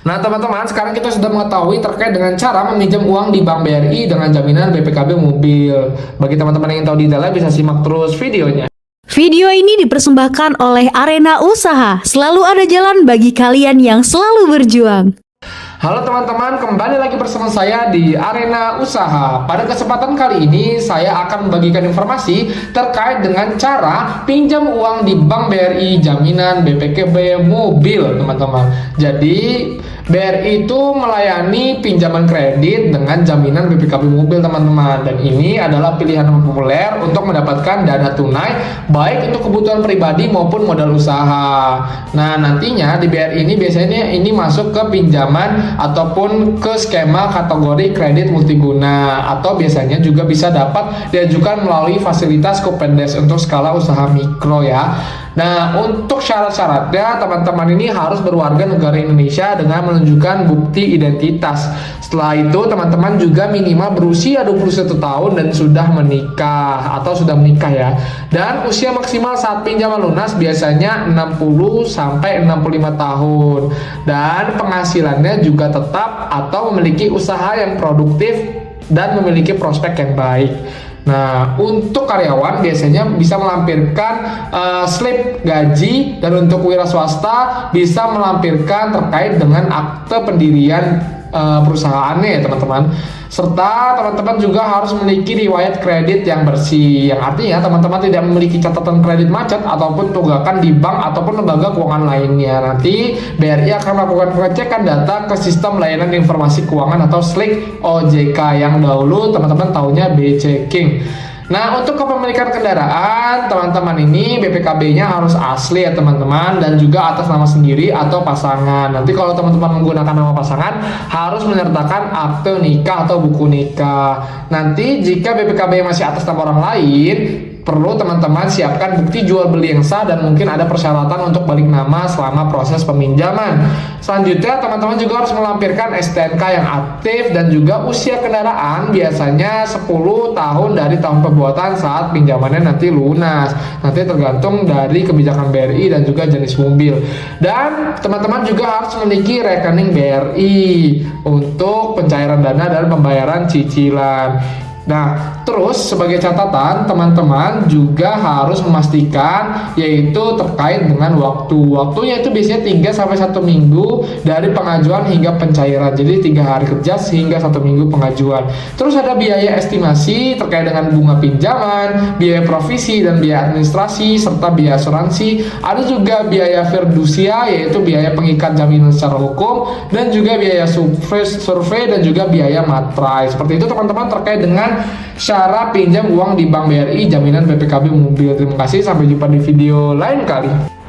Nah teman-teman, sekarang kita sudah mengetahui terkait dengan cara meminjam uang di Bank BRI dengan jaminan BPKB Mobil. Bagi teman-teman yang ingin tahu detailnya bisa simak terus videonya. Video ini dipersembahkan oleh Arena Usaha. Selalu ada jalan bagi kalian yang selalu berjuang. Halo teman-teman, kembali lagi bersama saya di Arena Usaha. Pada kesempatan kali ini saya akan membagikan informasi terkait dengan cara pinjam uang di Bank BRI jaminan BPKB Mobil, teman-teman. Jadi BRI itu melayani pinjaman kredit dengan jaminan BPKB Mobil, teman-teman. Dan ini adalah pilihan yang populer untuk mendapatkan dana tunai baik untuk kebutuhan pribadi maupun modal usaha. Nah, nantinya di BRI ini biasanya ini masuk ke pinjaman ataupun ke skema kategori kredit multiguna, atau biasanya juga bisa dapat diajukan melalui fasilitas Kupedes untuk skala usaha mikro ya. Nah, untuk syarat-syaratnya teman-teman ini harus berwarga negara Indonesia dengan menunjukkan bukti identitas. Setelah itu teman-teman juga minimal berusia 21 tahun dan sudah menikah atau sudah menikah ya. Dan usia maksimal saat pinjaman lunas biasanya 60 sampai 65 tahun. Dan penghasilannya juga tetap atau memiliki usaha yang produktif dan memiliki prospek yang baik. Nah, untuk karyawan biasanya bisa melampirkan slip gaji, dan untuk wira swasta bisa melampirkan terkait dengan akte pendirian perusahaannya ya teman-teman. Serta teman-teman juga harus memiliki riwayat kredit yang bersih, yang artinya teman-teman tidak memiliki catatan kredit macet ataupun tunggakan di bank ataupun lembaga keuangan lainnya. Nanti BRI akan melakukan pengecekan data ke sistem layanan informasi keuangan atau SLIK OJK yang dahulu teman-teman taunya B-Checking. Nah, untuk kepemilikan kendaraan, teman-teman ini BPKB-nya harus asli ya teman-teman, dan juga atas nama sendiri atau pasangan. Nanti kalau teman-teman menggunakan nama pasangan, harus menyertakan akte nikah atau buku nikah. Nanti jika BPKB masih atas nama orang lain, perlu teman-teman siapkan bukti jual beli yang sah dan mungkin ada persyaratan untuk balik nama selama proses peminjaman. Selanjutnya teman-teman juga harus melampirkan STNK yang aktif dan juga usia kendaraan biasanya 10 tahun dari tahun pembuatan saat pinjamannya nanti lunas. Nanti tergantung dari kebijakan BRI dan juga jenis mobil. Dan teman-teman juga harus memiliki rekening BRI untuk pencairan dana dan pembayaran cicilan. Nah, terus sebagai catatan teman-teman juga harus memastikan yaitu terkait dengan waktu. Waktunya itu biasanya 3-1 minggu dari pengajuan hingga pencairan. Jadi 3 hari kerja hingga 1 minggu pengajuan. Terus ada biaya estimasi terkait dengan bunga pinjaman, biaya provisi dan biaya administrasi serta biaya asuransi. Ada juga biaya fidusia yaitu biaya pengikat jaminan secara hukum, dan juga biaya survei dan juga biaya materai. Seperti itu teman-teman terkait dengan cara pinjam uang di Bank BRI jaminan BPKB Mobil. Terima kasih, sampai jumpa di video lain kali.